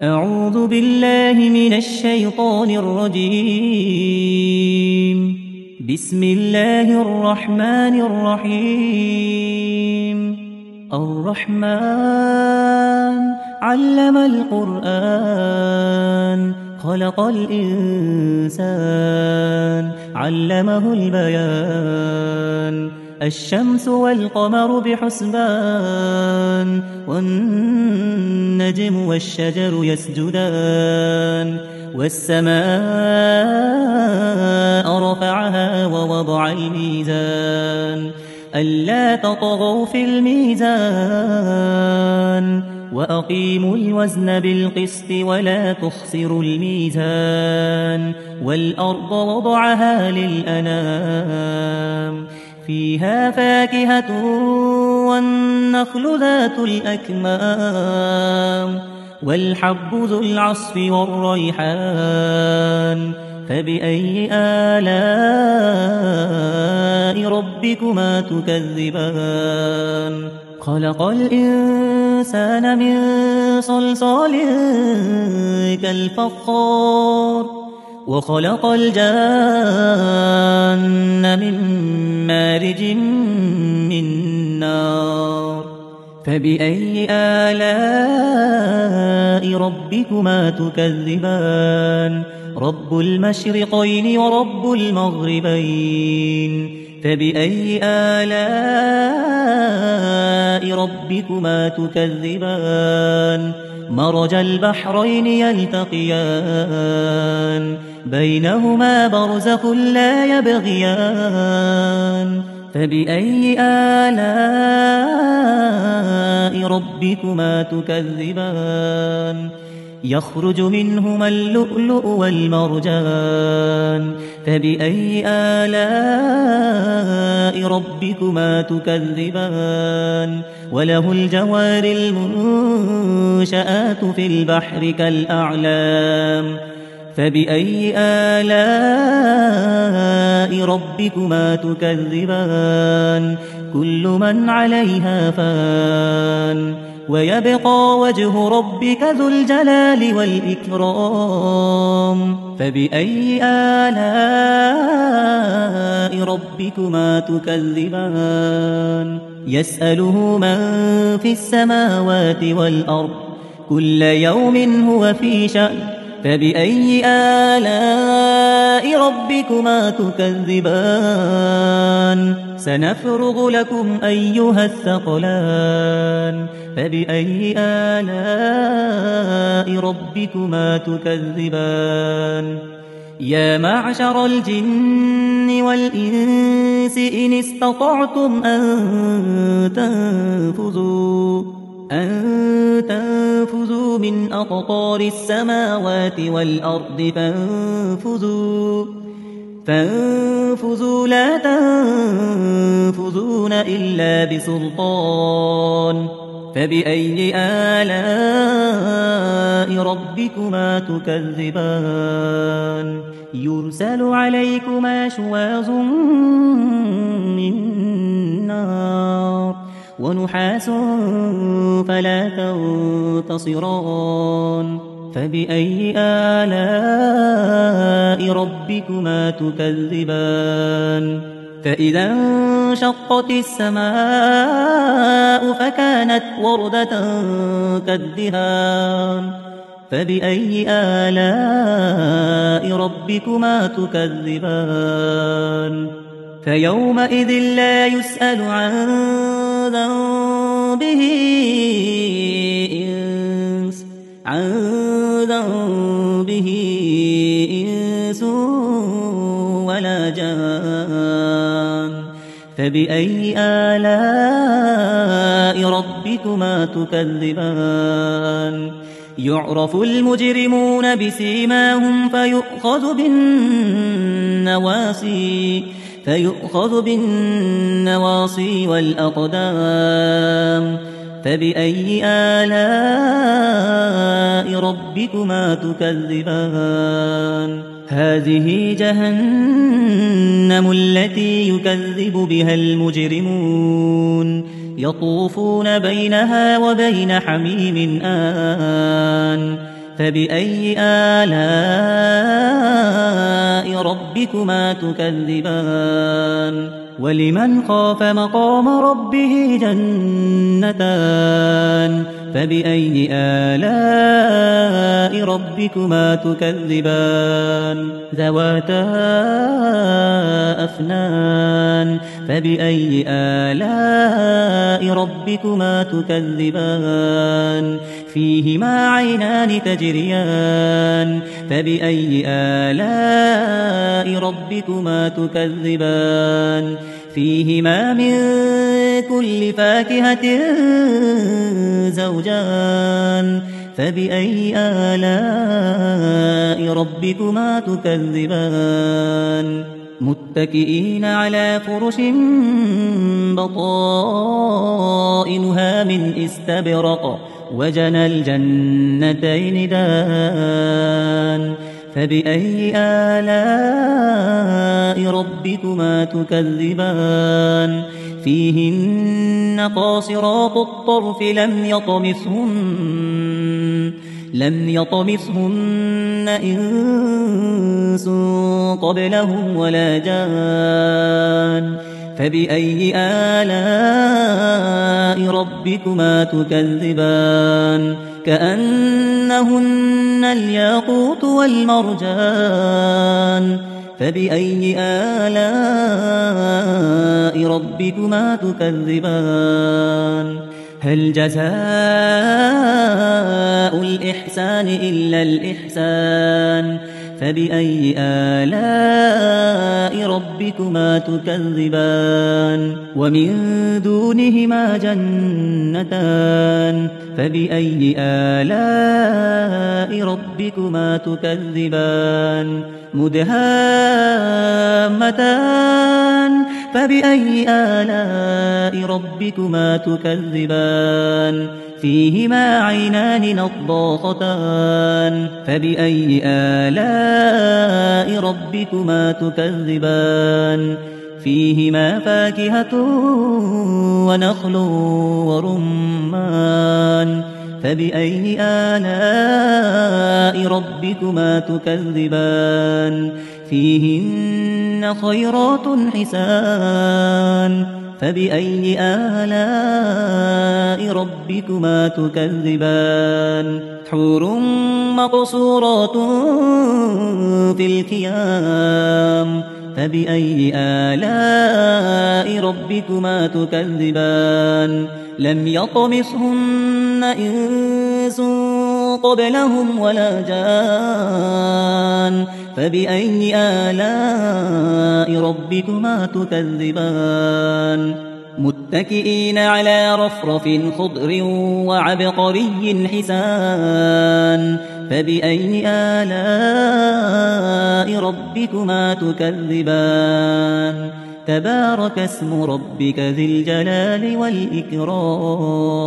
أعوذ بالله من الشيطان الرجيم. بسم الله الرحمن الرحيم. الرحمن علم القرآن خلق الإنسان علمه البيان. الشمس والقمر بحسبان والنجم والشجر يسجدان. والسماء رفعها ووضع الميزان ألا تطغوا في الميزان وأقيموا الوزن بالقسط ولا تخسروا الميزان. والأرض وضعها للأنام فيها فاكهة والنخل ذات الأكمام والحب ذو العصف والريحان. فبأي آلاء ربكما تكذبان؟ خلق الإنسان من صلصال كالفخار وخلق الجان من مارج من نار. فبأي آلاء ربكما تكذبان؟ رب المشرقين ورب المغربين. فبأي آلاء ربكما تكذبان؟ مرج البحرين يلتقيان بينهما برزخ لا يبغيان. فبأي آلاء ربكما تكذبان؟ يخرج منهما اللؤلؤ والمرجان. فبأي آلاء ربكما تكذبان؟ وله الجوار المنشآت في البحر كالأعلام. فبأي آلاء ربكما تكذبان؟ كل من عليها فان ويبقى وجه ربك ذو الجلال والإكرام. فبأي آلاء ربكما تكذبان؟ يسأله من في السماوات والأرض كل يوم هو في شأن. فبأي آلاء ربكما تكذبان؟ سنفرغ لكم أيها الثقلان. فبأي آلاء ربكما تكذبان؟ يا معشر الجن والإنس إن استطعتم أن تنفذوا من أقطار السماوات والأرض فانفذوا لا تنفذون إلا بسلطان. فبأي آلاء ربكما تكذبان؟ يرسل عليكما شواظ من نار ونحاس فلا تنتصران. فبأي آلاء ربكما تكذبان؟ فإذا انشقت السماء فكانت وردة كالدهان. فبأي آلاء ربكما تكذبان؟ فيومئذ لا يسأل عن ذنبه إنس ولا جان. فبأي آلاء ربكما تكذبان؟ يعرف المجرمون بسيماهم فيؤخذ بالنواصي والأقدام. فبأي آلاء ربكما تكذبان؟ هذه جهنم التي يكذب بها المجرمون يطوفون بينها وبين حميم آن فبأي آلاء ربكما تكذبان ولمن خاف مقام ربه جنتان فبأي آلاء ربكما تكذبان ذواتا أفنان فبأي آلاء ربكما تكذبان فيهما عينان تجريان فبأي آلاء ربكما تكذبان فيهما من كل فاكهة زوجان فبأي آلاء ربكما تكذبان متكئين على فرش بطائنها من استبرق وجنى الجنتين دان فبأي آلاء ربكما تكذبان فيهن قاصرات الطرف لم يطمثهن إنس قبلهم ولا جان فبأي آلاء ربكما تكذبان كأنهن الياقوت والمرجان فبأي آلاء ربكما تكذبان هل جزاء الإحسان إلا الإحسان فبأي آلاء ربكما تكذبان ومن دونهما جنتان فبأي آلاء ربكما تكذبان مدهامتان فبأي آلاء ربكما تكذبان فيهما عينان نضاختان فبأي آلاء ربكما تكذبان فيهما فاكهة ونخل ورمان فبأي آلاء ربكما تكذبان فيهن خيرات حسان فبأي آلاء ربكما تكذبان حور مقصورات في الخيام فبأي آلاء ربكما تكذبان لم يطمثهن إنس قبلهم ولا جان فبأي آلاء ربكما تكذبان متكئين على رفرف خضر وعبقري حسان فبأي آلاء ربكما تكذبان تبارك اسم ربك ذي الجلال والإكرام